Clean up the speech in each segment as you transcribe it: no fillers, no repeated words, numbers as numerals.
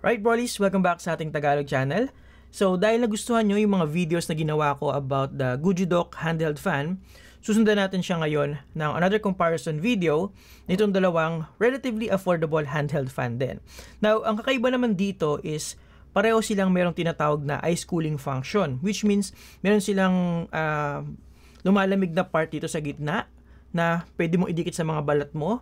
Right, Brolies, welcome back sa ating Tagalog channel. So, dahil nagustuhan nyo yung mga videos na ginawa ko about the Gujidok handheld fan, susundan natin siya ngayon ng another comparison video nitong dalawang relatively affordable handheld fan din. Now, ang kakaiba naman dito is pareho silang merong tinatawag na ice cooling function, which means meron silang lumalamig na part dito sa gitna na pwede mong idikit sa mga balat mo.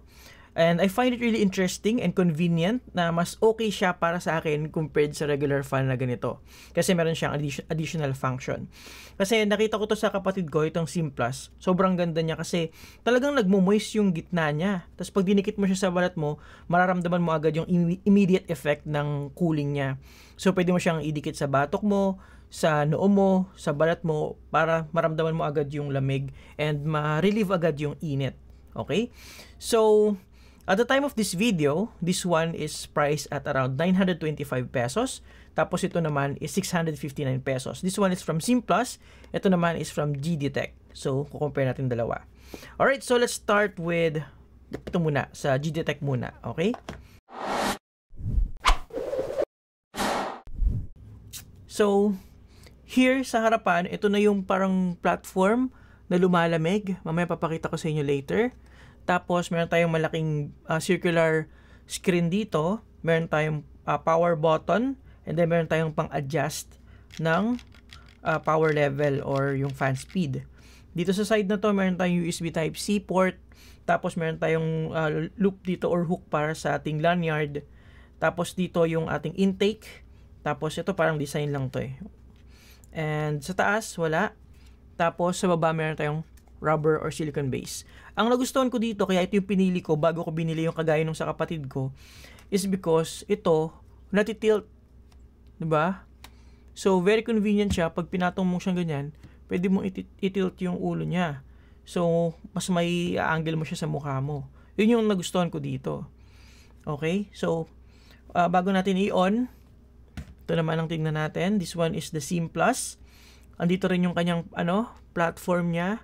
And I find it really interesting and convenient na mas okay siya para sa akin compared sa regular fan na ganito. Kasi meron siyang additional function. Kasi nakita ko to sa kapatid ko, itong Simplus. Sobrang ganda niya kasi talagang nagmo-moist yung gitna niya. Tapos pag dinikit mo siya sa balat mo, mararamdaman mo agad yung immediate effect ng cooling niya. So pwede mo siyang idikit sa batok mo, sa noo mo, sa balat mo, para maramdaman mo agad yung lamig and ma-relieve agad yung init. Okay? So, at the time of this video, this one is priced at around 925 pesos. Tapos ito naman is 659 pesos. This one is from Simplus. Ito naman is from GDTech. So, kukompare natin dalawa. Alright, so let's start with ito muna, sa GDTech muna. Okay? So, here sa harapan, ito na yung parang platform na lumalamig. Mamaya papakita ko sa inyo later. Tapos, meron tayong malaking circular screen dito. Meron tayong power button. And then, meron tayong pang-adjust ng power level or yung fan speed. Dito sa side na to, meron tayong USB Type-C port. Tapos, meron tayong loop dito or hook para sa ating lanyard. Tapos, dito yung ating intake. Tapos, ito parang design lang to eh. And sa taas, wala. Tapos, sa baba, meron tayong rubber or silicone base. Ang nagustuhan ko dito, kaya ito yung pinili ko bago ko binili yung kagaya nung sa kapatid ko, is because ito, natitilt. Diba? So, very convenient siya. Pag pinatong mo siyang ganyan, pwede mong itilt yung ulo niya. So, mas may angle mo siya sa mukha mo. Yun yung nagustuhan ko dito. Okay? So, bago natin i-on, ito naman ang tingnan natin. This one is the Simplus. Andito rin yung kanyang platform niya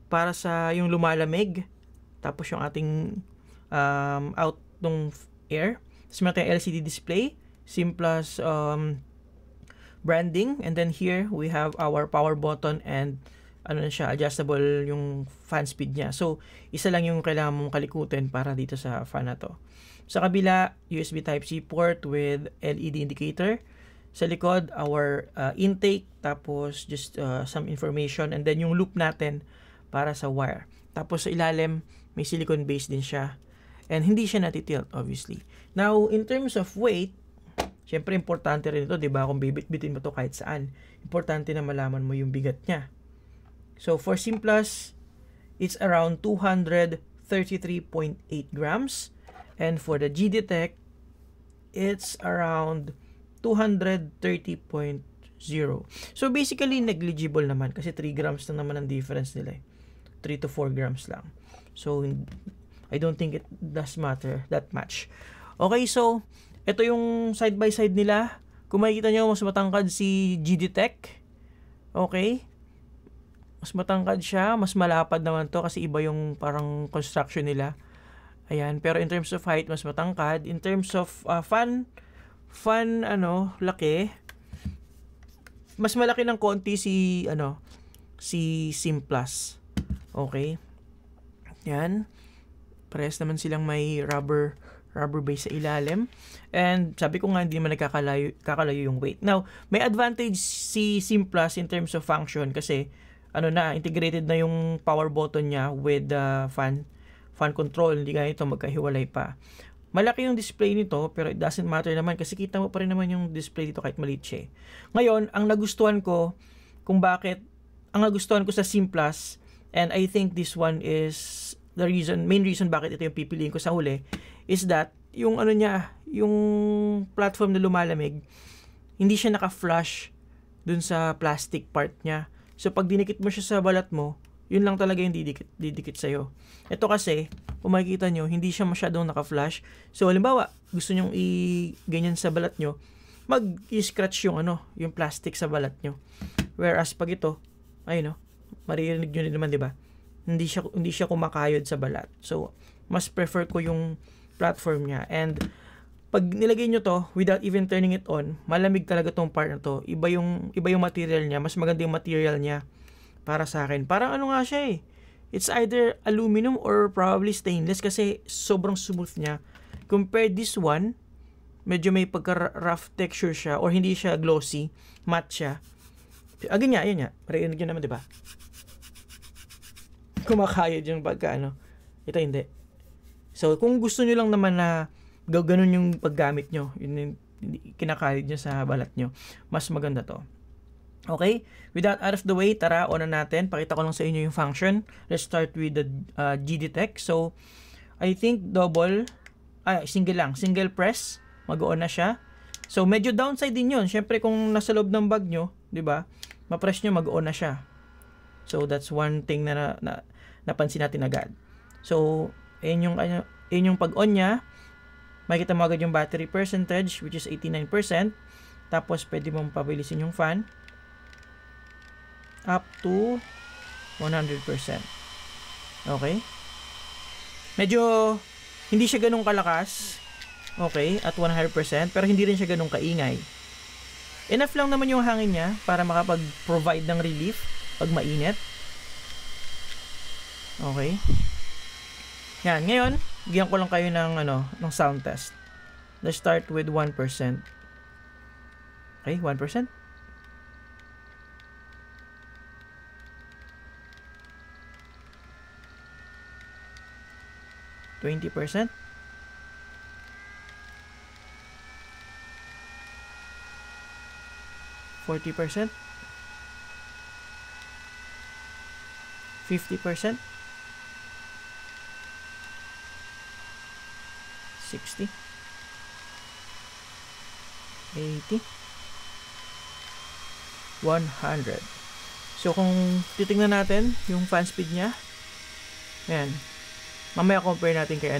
para sa yung lumalamig. Tapos yung ating out ng air. Tapos meron tayong LCD display. Simplus branding. And then here, we have our power button and adjustable yung fan speed niya. So, isa lang yung kailangan mong kalikutin para dito sa fan na to. Sa kabila, USB Type-C port with LED indicator. Sa likod, our intake. Tapos, just some information. And then, yung loop natin para sa wire. Tapos, sa ilalim, may silicone base din siya. And hindi siya natitilt, obviously. Now, in terms of weight, syempre, importante rin ito, diba? Kung bibit-bitin mo to kahit saan. Importante na malaman mo yung bigat niya. So, for Simplus, it's around 233.8 grams. And for the GDTech, it's around 230.0. So, basically, negligible naman kasi 3 grams na naman ang difference nila. 3 to 4 grams lang. So, I don't think it does matter that much. Okay, so, ito yung side-by-side nila. Kung makikita nyo, mas matangkad si GDTech. Okay? Mas matangkad siya. Mas malapad naman to kasi iba yung parang construction nila. Ayan, pero in terms of height, mas matangkad. In terms of laki. Mas malaki ng konti si Simplus. Okay? Yan. Parehas naman silang may rubber base sa ilalim. And sabi ko nga, hindi naman kakalayo yung weight. Now, may advantage si Simplus in terms of function kasi integrated na yung power button niya with the fan control. Hindi ganito magkahiwalay pa. Malaki yung display nito, pero it doesn't matter naman kasi kita mo pa rin naman yung display dito kahit maliit siya. Ngayon, ang nagustuhan ko sa Simplus, and I think this one is the main reason bakit ito yung pipiliin ko sa huli, is that yung yung platform na lumalamig, hindi siya naka-flush dun sa plastic part niya. So, pag dinikit mo siya sa balat mo, yun lang talaga yung didikit sa'yo. Ito kasi, kung makikita nyo, hindi siya masyadong naka-flash. So, halimbawa, gusto nyong ganyan sa balat nyo, mag-scratch yung yung plastic sa balat nyo. Whereas, pag ito, maririnig nyo rin naman, di ba? Hindi siya kumakayod sa balat. So, mas prefer ko yung platform niya. And, pag nilagay nyo to without even turning it on, malamig talaga tong part na to. Iba yung material niya, mas maganda yung material niya para sa akin. Parang ano nga siya eh. It's either aluminum or probably stainless kasi sobrang smooth niya. Compared this one, medyo may pagka-rough texture siya or hindi siya glossy, matte siya. Agad niya, ayun niya. Marinig nyo naman, di ba? Kumakayod yung pagka ano. Ito hindi. So, kung gusto nyo lang naman na ganun yung paggamit nyo, yun yung kinakayod nyo sa balat nyo, mas maganda to. Okay? With that out of the way, tara, on na natin. Pakita ko lang sa inyo yung function. Let's start with the G-Detect. So, I think single press, mag-on na siya. So, medyo downside din yun. Syempre, kung nasa loob ng bag nyo, di ba, ma-press nyo, mag-on na siya. So, that's one thing na napansin natin agad. So, ayun yung pag-on niya. Makikita mo agad yung battery percentage, which is 89%. Tapos, pwede mong pabilisin yung fan up to 100%. Okay? Medyo hindi siya ganun kalakas. Okay, at 100%, pero hindi rin siya ganun kaingay. Enough lang naman yung hangin niya para makapag-provide ng relief pag mainit. Okay. Yan, ngayon, bigyan ko lang kayo ng sound test. Let's start with 1%. Okay, 1%. 20%. 40%. 50%. 60. 80. 100. So, kung titingnan natin yung fan speed niya, ayan. Mamaya compare natin kay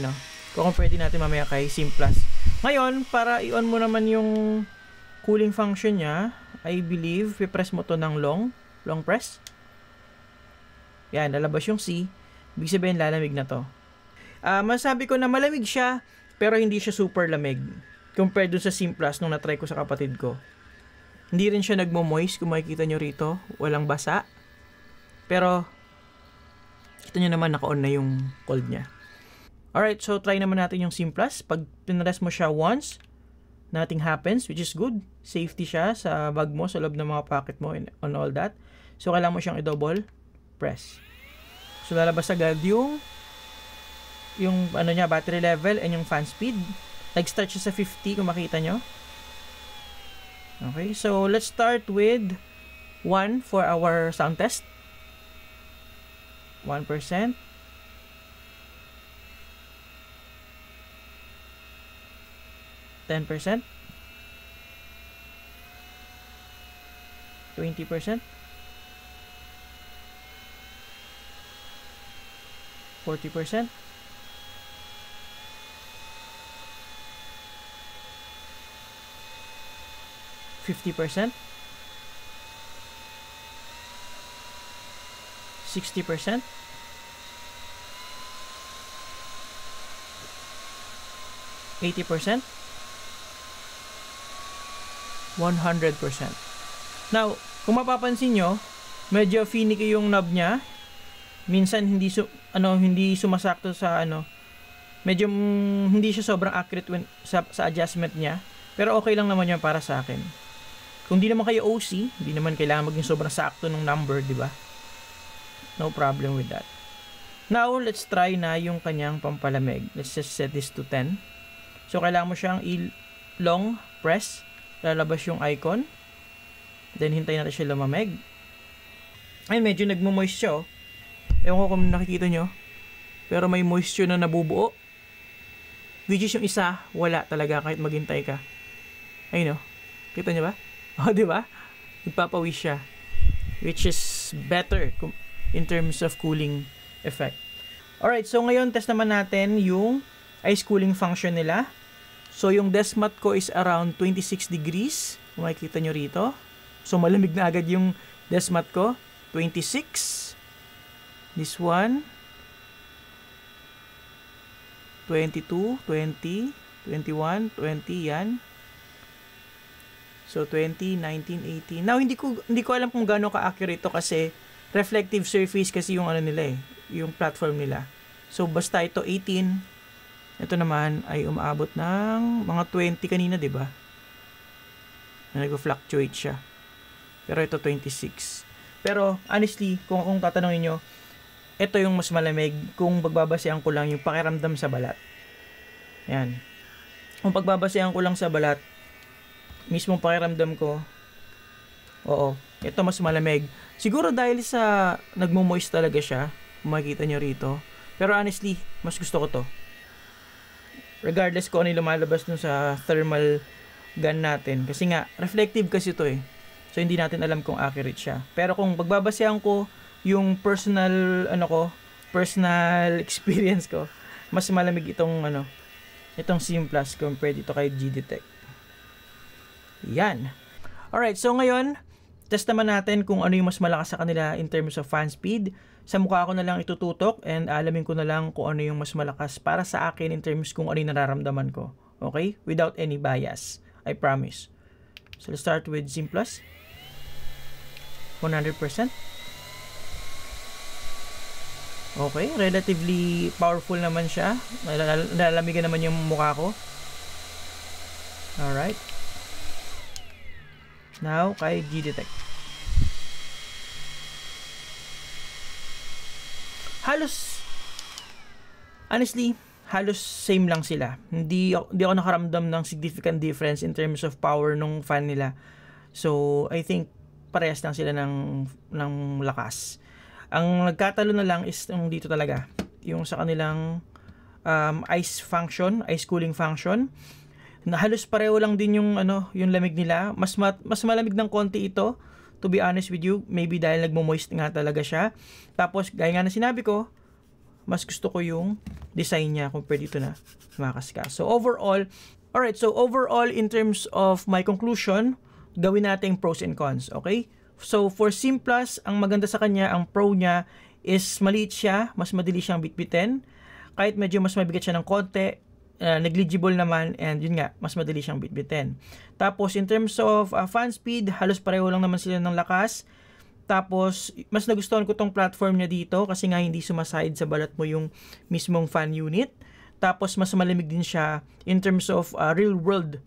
compare din natin mamaya kay Simplus. Ngayon, para i-on mo naman yung cooling function niya, I believe, i-press mo to ng long press. Yan, lalabas yung C. Ibig sabihin, lalamig na to. Masabi ko na malamig siya, pero hindi siya super lamig. Compared dun sa Simplus nung na-try ko sa kapatid ko. Hindi rin siya nagmo-moist, kung makikita nyo rito. Walang basa. Pero, kita nyo naman, naka-on na yung cold niya. Alright, so try naman natin yung Simplus. Pag pinrest mo siya once, nothing happens, which is good. Safety siya sa bag mo, sa loob ng mga pocket mo, and on all that. So, kailangan mo siyang i-double press. So, lalabas agad yung battery level and yung fan speed. Nag-start siya sa 50, kung makita nyo. Okay, so let's start with 1 for our sound test. 1%. 10%. 20%. 40%. 50%. 60%. 80%. 100%. Now, kung mapapansin nyo, medyo finicky yung knob niya. Minsan hindi sumasakto sa medyo hindi siya sobrang accurate sa adjustment niya. Pero okay lang naman yan para sa akin. Kung di naman kayo OC, hindi naman kailangan maging sobrang sakto ng number, di ba? No problem with that. Now, let's try na yung kanyang pampalamig. Let's just set this to 10. So, kailangan mo siyang long press. Lalabas yung icon. Then, hintayin natin siya lumamig. Ay, medyo nagmo-moist siya, oh. Ewan ko kung nakikita nyo. Pero may moisture na nabubuo. Which is yung isa, wala talaga kahit maghintay ka. Ayun, oh. Kita nyo ba? Oh, di ba? Nagpapawis siya. Which is better in terms of cooling effect. Alright, so ngayon test naman natin yung ice cooling function nila. So yung desk mat ko is around 26 degrees. Kung makikita nyo rito. So malamig na agad yung desk mat ko. 26. This one. 22, 20, 21, 20, yan. So, 20, 19, 18. Now, hindi ko alam kung gaano ka-accurate to kasi reflective surface kasi yung ano nila eh, yung platform nila. So, basta ito 18. Ito naman ay umaabot ng mga 20 kanina, di ba? Nag-fluctuate siya. Pero ito 26. Pero, honestly, kung akong tatanungin nyo, ito yung mas malamig kung pagbabasehan ko lang yung pakiramdam sa balat. Yan. Kung pagbabasehan ko lang sa balat, mismong pakiramdam ko, oo, ito mas malamig. Siguro dahil sa nagmo-moist talaga siya, kung makikita nyo rito. Pero honestly, mas gusto ko to. Regardless kung ano yung lumalabas dun sa thermal gun natin. Kasi nga, reflective kasi to eh. So, hindi natin alam kung accurate siya. Pero kung pagbabasehan ko yung personal, personal experience ko, mas malamig itong, itong SIM Plus compared dito kay G-Detect. Yan. Alright, so ngayon, test naman natin kung ano yung mas malakas sa kanila in terms of fan speed. Sa mukha ko na lang itututok and alamin ko na lang kung ano yung mas malakas para sa akin in terms kung ano yung nararamdaman ko. Okay? Without any bias. I promise. So, let's start with SIM Plus. 100%. Okay, relatively powerful naman siya. Nalalamigan naman yung mukha ko. Alright. Now, kay G-Detect. Honestly, halos same lang sila. Hindi ako nakaramdam ng significant difference in terms of power nung fan nila. So, I think parehas lang sila ng lakas. Ang nagkatalo na lang is yung dito talaga. Yung sa kanilang ice cooling function. Na halos pareho lang din yung yung lamig nila. Mas malamig ng konti ito, to be honest with you, maybe dahil nagmo-moist nga talaga siya. Tapos gaya nga na sinabi ko, mas gusto ko yung design niya compared dito na makaskas. So overall in terms of my conclusion, gawin natin pros and cons, okay? So for SIM Plus, ang maganda sa kanya, ang pro niya is maliit siya, mas madali siyang bitbitin. Kahit medyo mas mabigat siya ng konti, negligible naman, and yun nga, mas madali siyang bitbitin. Tapos in terms of fan speed, halos pareho lang naman sila ng lakas. Tapos mas nagustuhan ko tong platform niya dito kasi nga hindi sumaside sa balat mo yung mismong fan unit. Tapos mas malamig din siya in terms of real world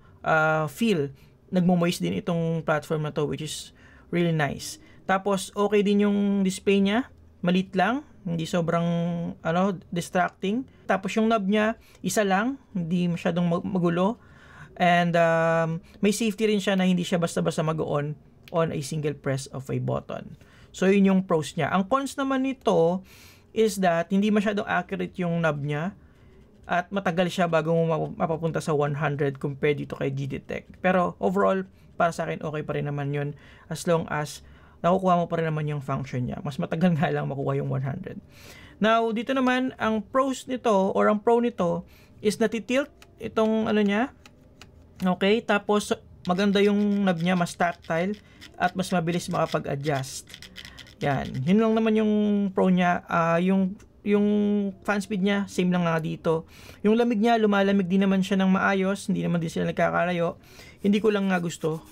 feel. Nagmo-moist din itong platform na to, which is really nice. Tapos okay din yung display niya, maliit lang, hindi sobrang distracting. Tapos yung knob niya, isa lang, hindi masyadong magulo. And may safety rin siya na hindi siya basta-basta mag-on a single press of a button. So yun yung pros niya. Ang cons naman nito is that hindi masyadong accurate yung knob niya at matagal siya bago mo mapapunta sa 100 compared dito kay G-Detect. Pero overall, para sa akin okay pa rin naman yun as long as nakukuha mo pa rin naman yung function niya. Mas matagal nga lang makuha yung 100. Now, dito naman, ang pros nito or ang pro nito is natitilt itong niya. Okay, tapos maganda yung knob niya, mas tactile at mas mabilis makapag-adjust. Yan. Yun lang naman yung pro niya. Yung fan speed niya, same lang nga dito. Yung lamig niya, lumalamig din naman siya ng maayos. Hindi naman din sila nagkakalayo. Hindi ko lang nga gusto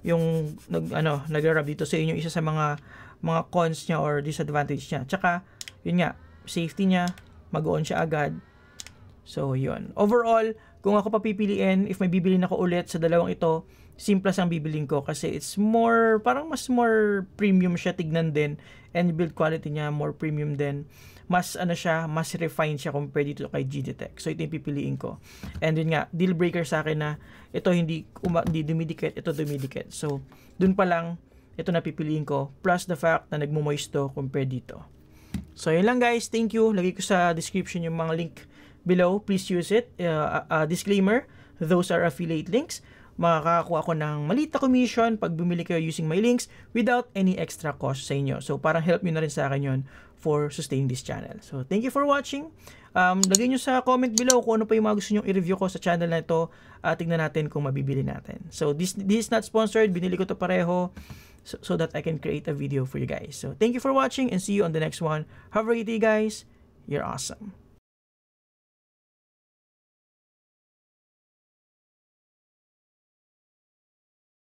yung nag-rub dito sa inyo. Isa sa mga cons niya or disadvantage niya. Tsaka, yun nga, safety niya, mag-on siya agad. So, yun. Overall, kung ako papipiliin, if may bibilin ako ulit sa dalawang ito, SIM Plus ang bibilin ko kasi it's more, parang mas more premium siya tignan din, and build quality niya more premium din. Mas mas refined siya compared dito kay G-Detect. So ito yung pipiliin ko. And yun nga, deal breaker sa akin na ito hindi dumidikit, ito dumidikit. So dun pa lang, ito na pipiliin ko, plus the fact na nagmo-moist to compared dito. So yun lang guys, thank you. Lagay ko sa description yung mga link below. Please use it. Disclaimer, those are affiliate links. Makakakuha ko ng maliit na commission pag bumili kayo using my links without any extra cost sa inyo. So parang help nyo na rin sa akin yun for sustaining this channel. So thank you for watching. Lagay nyo sa comment below kung ano pa yung mga gusto nyo i-review ko sa channel na ito. Tignan natin kung mabibili natin. So this is not sponsored. Binili ko to pareho so that I can create a video for you guys. So thank you for watching and see you on the next one. Have a great day guys. You're awesome.